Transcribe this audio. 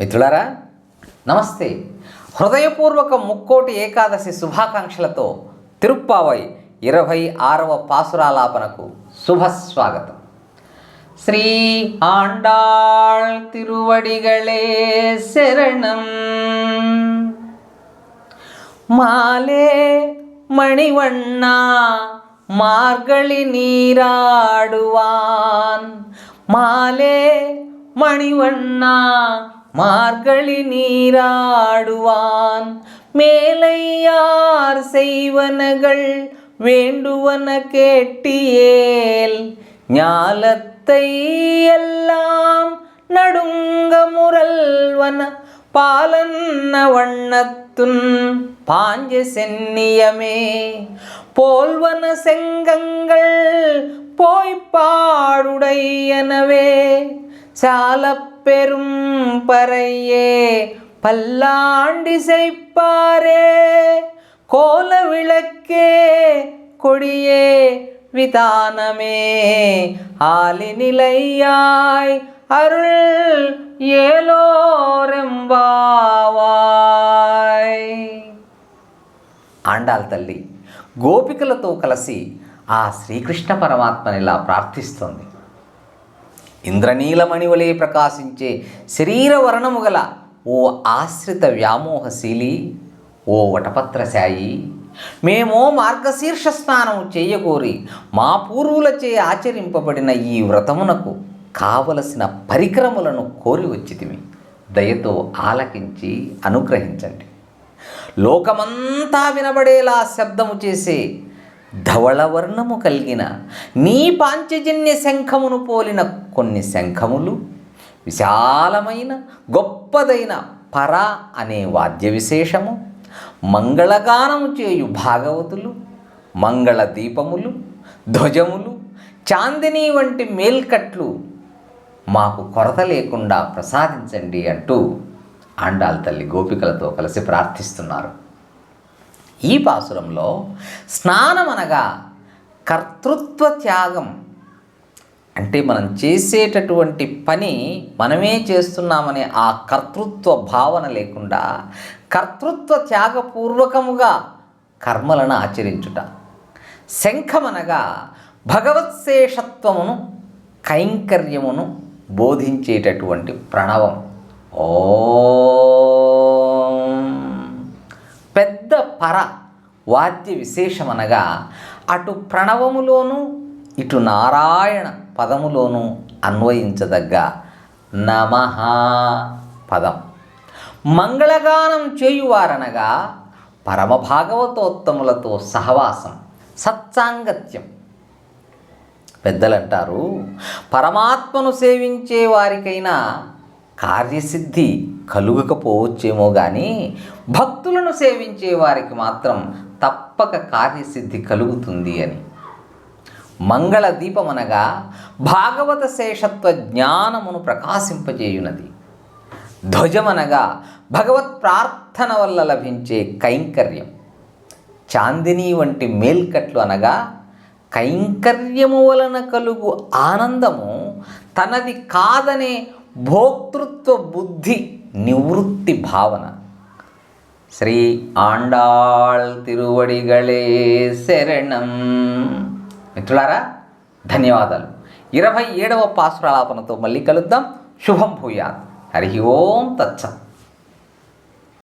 మిత్రులారా నమస్తే. హృదయపూర్వక ముక్కోటి ఏకాదశి శుభాకాంక్షలతో తిరుప్పావై 26వ పాసురాలాపనకు శుభస్వాగతం. శ్రీ ఆండాళ్ తిరువడిగళే శరణం. మాలే మణివண்ணా మార్గళి நீராடுவான். மாலே மணிவண்ணா மார்கழி நீராடுவான். மேலையார் செய்வனகள் வேண்டுவன கேட்டியேல். ஞாலத்தை எல்லாம் நடுங்க முரல்வன பாலன்ன வண்ணத்துன் பாஞ்ச சென்னியமே. போல்வன செங்கங்கள் போய்ப்பாடுடையனவே. சாலப்பெரும் பறையே பல்லாண்டி செய்ப்பாரே. கோல விளக்கே கொடியே விதானமே. ஆலி நிலையாய் அருள் ఏలోరెంబావాయ్. ఆండాల్ తల్లి గోపికలతో కలిసి ఆ శ్రీకృష్ణ పరమాత్మనిలా ప్రార్థిస్తోంది. ఇంద్రనీలమణివలే ప్రకాశించే శరీర వర్ణము గల ఓ ఆశ్రిత వ్యామోహశీలి, ఓ వటపత్రశాయి, మేమో మార్గశీర్ష స్నానము చేయగోరి మా పూర్వులచే ఆచరింపబడిన ఈ వ్రతమునకు కావలసిన పరికరములను కోరి వచ్చితిమి. దయతో ఆలకించి అనుగ్రహించండి. లోకమంతా వినబడేలా శబ్దము చేసే ధవళవర్ణము కలిగిన నీ పాంచజన్య శంఖమును పోలిన కొన్ని శంఖములు, విశాలమైన గొప్పదైన పర అనే వాద్య విశేషము, మంగళగానము చేయు భాగవతులు, మంగళ దీపములు, ధ్వజములు, చాందిని వంటి మేల్కట్లు మాకు కొరత లేకుండా ప్రసాదించండి అంటూ ఆండాల్ తల్లి గోపికలతో కలిసి ప్రార్థిస్తున్నారు. ఈ పాసురంలో స్నానం అనగా కర్తృత్వ త్యాగం, అంటే మనం చేసేటటువంటి పని మనమే చేస్తున్నామనే ఆ కర్తృత్వ భావన లేకుండా కర్తృత్వ త్యాగపూర్వకముగా కర్మలను ఆచరించుట. శంఖమనగా భగవత్శేషత్వమును కైంకర్యమును బోధించేటటువంటి ప్రణవం. ఓం. పెద్ద పర వాద్య విశేషమనగా అటు ప్రణవములోను ఇటు నారాయణ పదములోను అన్వయించదగ్గ నమః పదం. మంగళగానం చేయువారనగా పరమభాగవతోత్తములతో సహవాసం, సత్సాంగత్యం. పెద్దలంటారు, పరమాత్మను సేవించే వారికైనా కార్యసిద్ధి కలుగకపోవచ్చేమో కానీ భక్తులను సేవించే వారికి మాత్రం తప్పక కార్యసిద్ధి కలుగుతుంది అని. మంగళ దీపమనగా భాగవత శేషత్వ జ్ఞానమును ప్రకాశింపజేయునది. ధ్వజమనగా భగవత్ ప్రార్థన వల్ల లభించే కైంకర్యం. చాందిని వంటి మేల్కట్లు అనగా కైంకర్యము వలన కలుగు ఆనందము తనది కాదనే భోక్తృత్వ బుద్ధి నివృత్తి భావన. శ్రీ ఆండాళ్ తిరువడిగళే శరణం. మిత్రులారా ధన్యవాదాలు. 27వ పాసురాలాపనతో మళ్ళీ కలుద్దాం. శుభం భూయాత్. హరి ఓం తత్సత్.